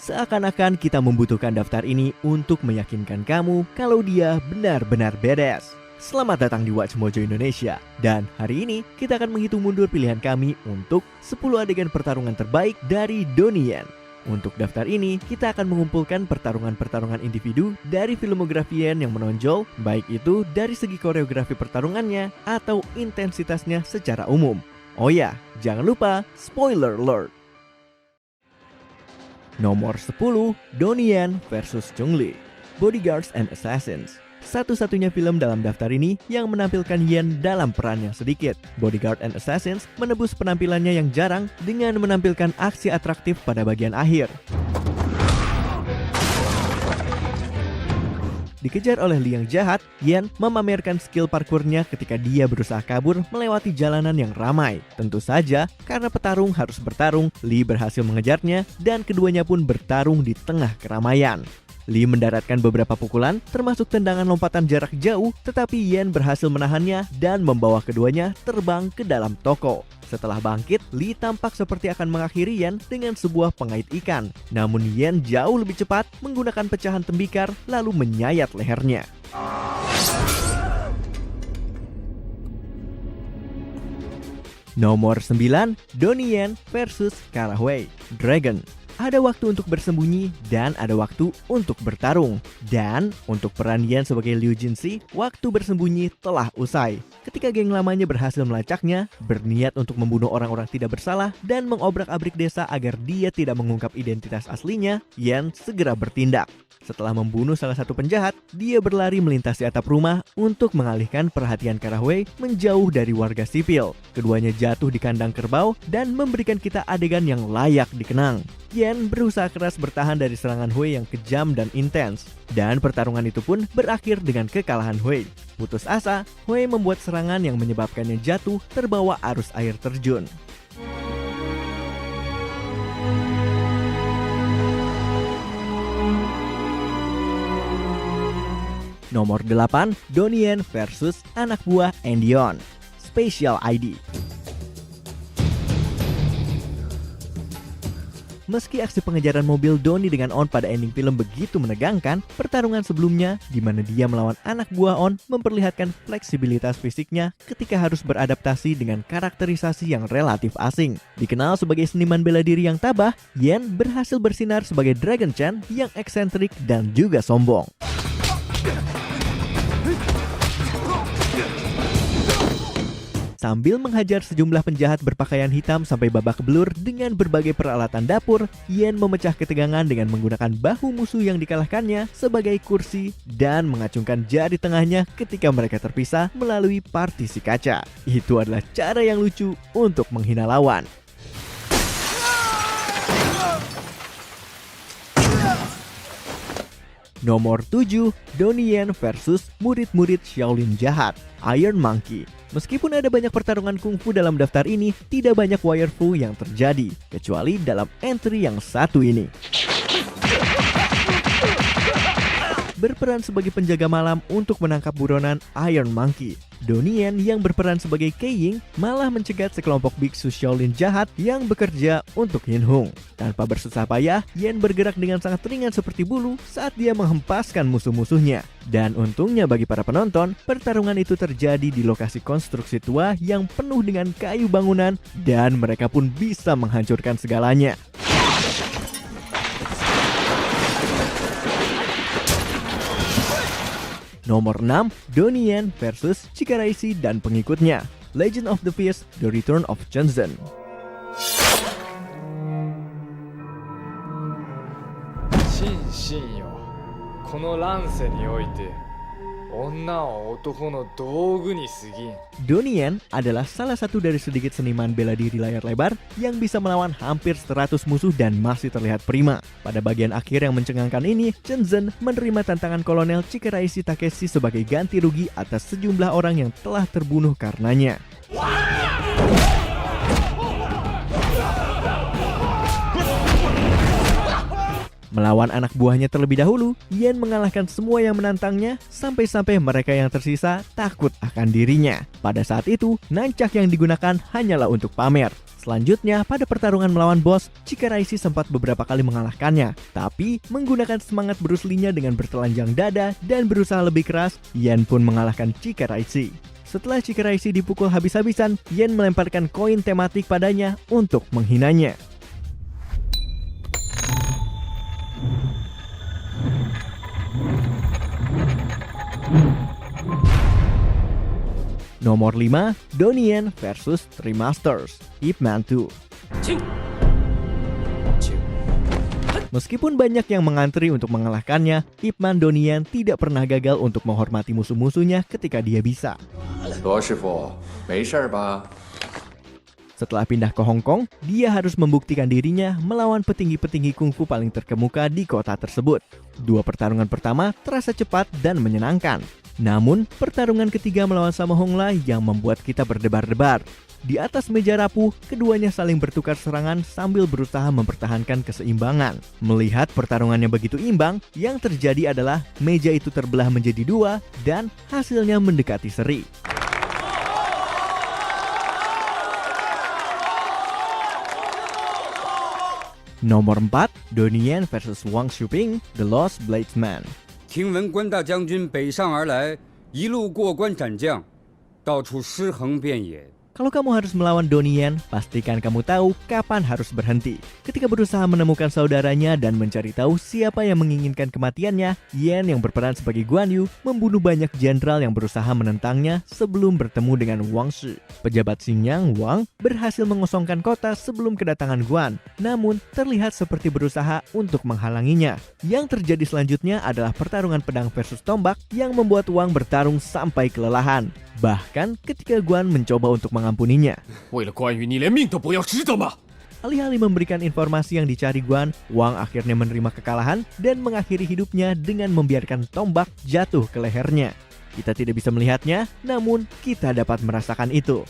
Seakan-akan kita membutuhkan daftar ini untuk meyakinkan kamu kalau dia benar-benar badass. Selamat datang di Watch Mojo Indonesia. Dan hari ini kita akan menghitung mundur pilihan kami untuk 10 adegan pertarungan terbaik dari Donnie Yen. Untuk daftar ini, kita akan mengumpulkan pertarungan-pertarungan individu dari filmografi Yen yang menonjol, baik itu dari segi koreografi pertarungannya atau intensitasnya secara umum. Oh ya, jangan lupa spoiler alert. Nomor 10, Donnie Yen vs Chun Li, Bodyguards and Assassins. Satu-satunya film dalam daftar ini yang menampilkan Yen dalam peran yang sedikit. Bodyguard and Assassins menebus penampilannya yang jarang dengan menampilkan aksi atraktif pada bagian akhir. Dikejar oleh Lee yang jahat, Yen memamerkan skill parkurnya ketika dia berusaha kabur melewati jalanan yang ramai. Tentu saja, karena petarung harus bertarung, Lee berhasil mengejarnya dan keduanya pun bertarung di tengah keramaian. Lee mendaratkan beberapa pukulan, termasuk tendangan lompatan jarak jauh, tetapi Yen berhasil menahannya dan membawa keduanya terbang ke dalam toko. Setelah bangkit, Lee tampak seperti akan mengakhiri Yen dengan sebuah pengait ikan. Namun Yen jauh lebih cepat menggunakan pecahan tembikar lalu menyayat lehernya. Nomor 9, Donnie Yen vs Kara Hui, Dragon. Ada waktu untuk bersembunyi dan ada waktu untuk bertarung. Dan untuk peran Yen sebagai Liu Jinsi, waktu bersembunyi telah usai. Ketika geng lamanya berhasil melacaknya, berniat untuk membunuh orang-orang tidak bersalah dan mengobrak-abrik desa agar dia tidak mengungkap identitas aslinya, Yen segera bertindak. Setelah membunuh salah satu penjahat, dia berlari melintasi atap rumah untuk mengalihkan perhatian Kara Hui menjauh dari warga sipil. Keduanya jatuh di kandang kerbau dan memberikan kita adegan yang layak dikenang. Yen berusaha keras bertahan dari serangan Hui yang kejam dan intens. Dan pertarungan itu pun berakhir dengan kekalahan Hui. Putus asa, Hui membuat serangan yang menyebabkannya jatuh terbawa arus air terjun. Nomor 8, Donnie Yen vs anak buah Andy On, Special ID. Meski aksi pengejaran mobil Donnie dengan On pada ending film begitu menegangkan, pertarungan sebelumnya di mana dia melawan anak buah On memperlihatkan fleksibilitas fisiknya ketika harus beradaptasi dengan karakterisasi yang relatif asing. Dikenal sebagai seniman bela diri yang tabah, Yen berhasil bersinar sebagai Dragon Chan yang eksentrik dan juga sombong. Sambil menghajar sejumlah penjahat berpakaian hitam sampai babak belur dengan berbagai peralatan dapur, Yen memecah ketegangan dengan menggunakan bahu musuh yang dikalahkannya sebagai kursi dan mengacungkan jari tengahnya ketika mereka terpisah melalui partisi kaca. Itu adalah cara yang lucu untuk menghina lawan. Nomor 7, Donnie Yen vs murid-murid Shaolin jahat, Iron Monkey. Meskipun ada banyak pertarungan kungfu dalam daftar ini, tidak banyak wire fu yang terjadi, kecuali dalam entry yang satu ini. Berperan sebagai penjaga malam untuk menangkap buronan Iron Monkey, Donnie Yen yang berperan sebagai Kei Ying malah mencegat sekelompok biksu Shaolin jahat yang bekerja untuk Yin Hung. Tanpa bersusah payah, Yen bergerak dengan sangat ringan seperti bulu saat dia menghempaskan musuh-musuhnya. Dan untungnya bagi para penonton, pertarungan itu terjadi di lokasi konstruksi tua yang penuh dengan kayu bangunan dan mereka pun bisa menghancurkan segalanya. Nomor 6, Donnie Yen vs Chikarashi dan pengikutnya, Legend of the Fist: The Return of Chunzen. 心身よ、この乱世において女は男の道具に過ぎん。 Donnie Yen adalah salah satu dari sedikit seniman bela diri layar lebar yang bisa melawan hampir 100 musuh dan masih terlihat prima. Pada bagian akhir yang mencengangkan ini, Chunzen menerima tantangan Kolonel Chikarashi Takeshi sebagai ganti rugi atas sejumlah orang yang telah terbunuh karenanya. Melawan anak buahnya terlebih dahulu, Yen mengalahkan semua yang menantangnya sampai-sampai mereka yang tersisa takut akan dirinya. Pada saat itu, nancak yang digunakan hanyalah untuk pamer. Selanjutnya, pada pertarungan melawan bos, Chikarashi sempat beberapa kali mengalahkannya. Tapi, menggunakan semangat Bruce Lee-nya dengan bertelanjang dada dan berusaha lebih keras, Yen pun mengalahkan Chikarashi. Setelah Chikarashi dipukul habis-habisan, Yen melemparkan koin tematik padanya untuk menghinanya. Nomor 5, Donnie Yen versus Three Masters, Ip Man 2. Meskipun banyak yang mengantri untuk mengalahkannya, Ip Man Donnie Yen tidak pernah gagal untuk menghormati musuh-musuhnya ketika dia bisa. Setelah pindah ke Hong Kong, dia harus membuktikan dirinya melawan petinggi-petinggi kungfu paling terkemuka di kota tersebut. Dua pertarungan pertama terasa cepat dan menyenangkan. Namun, pertarungan ketiga melawan Sammo Hung lah yang membuat kita berdebar-debar. Di atas meja rapuh, keduanya saling bertukar serangan sambil berusaha mempertahankan keseimbangan. Melihat pertarungannya begitu imbang, yang terjadi adalah meja itu terbelah menjadi dua dan hasilnya mendekati seri. Nomor 4, Donnie Yen versus Wang Shuping, The Lost Bladesman. 听闻关大将军北上而来，一路过关斩将，到处尸横遍野。 Kalau kamu harus melawan Donnie Yen, pastikan kamu tahu kapan harus berhenti. Ketika berusaha menemukan saudaranya dan mencari tahu siapa yang menginginkan kematiannya, Yen yang berperan sebagai Guan Yu membunuh banyak jenderal yang berusaha menentangnya sebelum bertemu dengan Wang Shi. Pejabat Xinjiang Wang berhasil mengosongkan kota sebelum kedatangan Guan, namun terlihat seperti berusaha untuk menghalanginya. Yang terjadi selanjutnya adalah pertarungan pedang versus tombak yang membuat Wang bertarung sampai kelelahan. Bahkan ketika Guan mencoba untuk mengampuninya. Alih-alih memberikan informasi yang dicari Guan, Wang akhirnya menerima kekalahan dan mengakhiri hidupnya dengan membiarkan tombak jatuh ke lehernya. Kita tidak bisa melihatnya, namun kita dapat merasakan itu.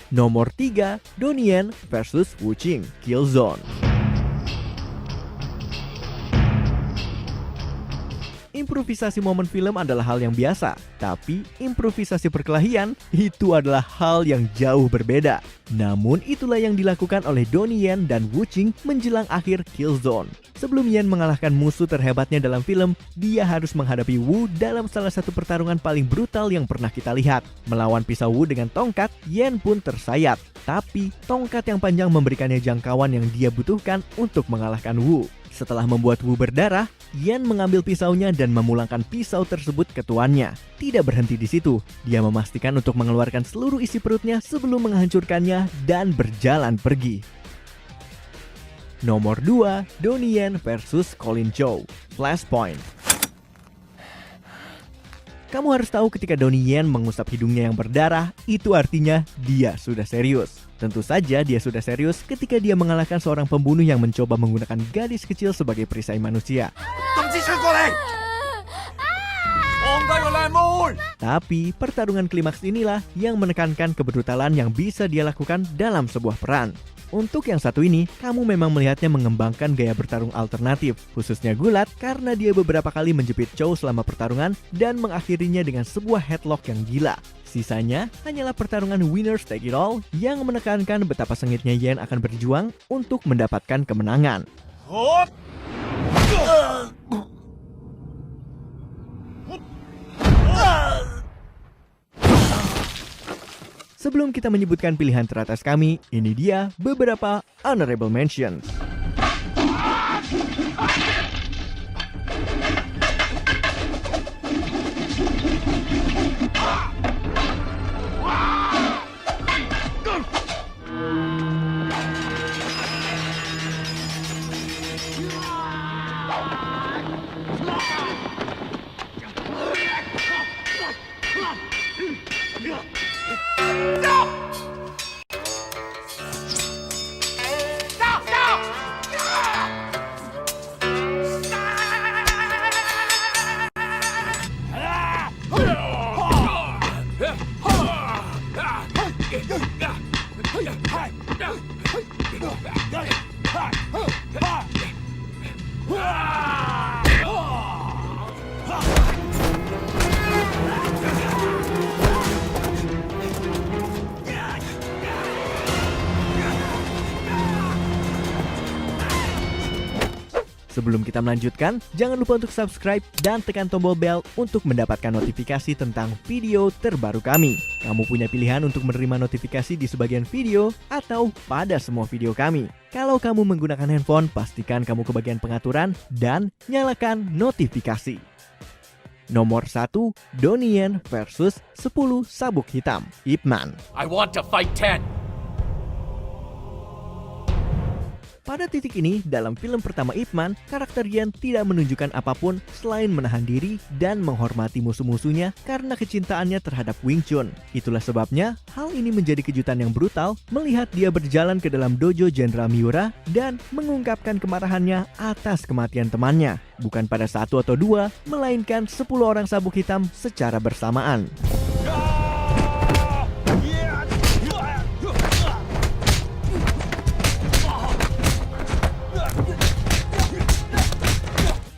Nomor 3, Donnie Yen versus Wu Qing, Killzone. Improvisasi momen film adalah hal yang biasa, tapi improvisasi perkelahian itu adalah hal yang jauh berbeda. Namun itulah yang dilakukan oleh Donnie Yen dan Wu Qing menjelang akhir Killzone. Sebelum Yen mengalahkan musuh terhebatnya dalam film, dia harus menghadapi Wu dalam salah satu pertarungan paling brutal yang pernah kita lihat. Melawan pisau Wu dengan tongkat, Yen pun tersayat. Tapi, tongkat yang panjang memberikannya jangkauan yang dia butuhkan untuk mengalahkan Wu. Setelah membuat Wu berdarah, Yen mengambil pisaunya dan memulangkan pisau tersebut ke tuannya. Tidak berhenti di situ, dia memastikan untuk mengeluarkan seluruh isi perutnya sebelum menghancurkannya dan berjalan pergi. Nomor 2, Donnie Yen versus Colin Chou, Flashpoint. Kamu harus tahu ketika Donnie Yen mengusap hidungnya yang berdarah, itu artinya dia sudah serius. Tentu saja dia sudah serius ketika dia mengalahkan seorang pembunuh yang mencoba menggunakan gadis kecil sebagai perisai manusia. Tapi pertarungan klimaks inilah yang menekankan kebrutalan yang bisa dia lakukan dalam sebuah peran. Untuk yang satu ini, kamu memang melihatnya mengembangkan gaya bertarung alternatif, khususnya gulat karena dia beberapa kali menjepit Chou selama pertarungan dan mengakhirinya dengan sebuah headlock yang gila. Sisanya hanyalah pertarungan winners take it all yang menekankan betapa sengitnya Yen akan berjuang untuk mendapatkan kemenangan. Sebelum kita menyebutkan pilihan teratas kami, ini dia beberapa honorable mentions. Sebelum kita melanjutkan, jangan lupa untuk subscribe dan tekan tombol bel untuk mendapatkan notifikasi tentang video terbaru kami. Kamu punya pilihan untuk menerima notifikasi di sebagian video atau pada semua video kami. Kalau kamu menggunakan handphone, pastikan kamu ke bagian pengaturan dan nyalakan notifikasi. Nomor 1, Donnie Yen versus 10 Sabuk Hitam, Ip Man. I want to fight 10. Pada titik ini, dalam film pertama Ip Man, karakter Yen tidak menunjukkan apapun selain menahan diri dan menghormati musuh-musuhnya karena kecintaannya terhadap Wing Chun. Itulah sebabnya, hal ini menjadi kejutan yang brutal melihat dia berjalan ke dalam dojo Jenderal Miura dan mengungkapkan kemarahannya atas kematian temannya. Bukan pada 1 atau 2, melainkan 10 orang sabuk hitam secara bersamaan.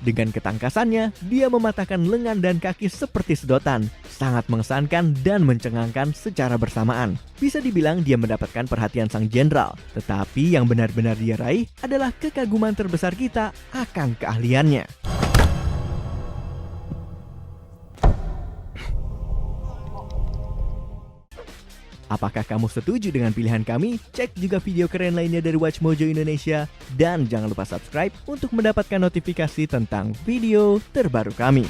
Dengan ketangkasannya, dia mematahkan lengan dan kaki seperti sedotan. Sangat mengesankan dan mencengangkan secara bersamaan. Bisa dibilang dia mendapatkan perhatian sang jenderal. Tetapi yang benar-benar dia raih adalah kekaguman terbesar kita akan keahliannya. Apakah kamu setuju dengan pilihan kami? Cek juga video keren lainnya dari Watch Mojo Indonesia. Dan jangan lupa subscribe untuk mendapatkan notifikasi tentang video terbaru kami.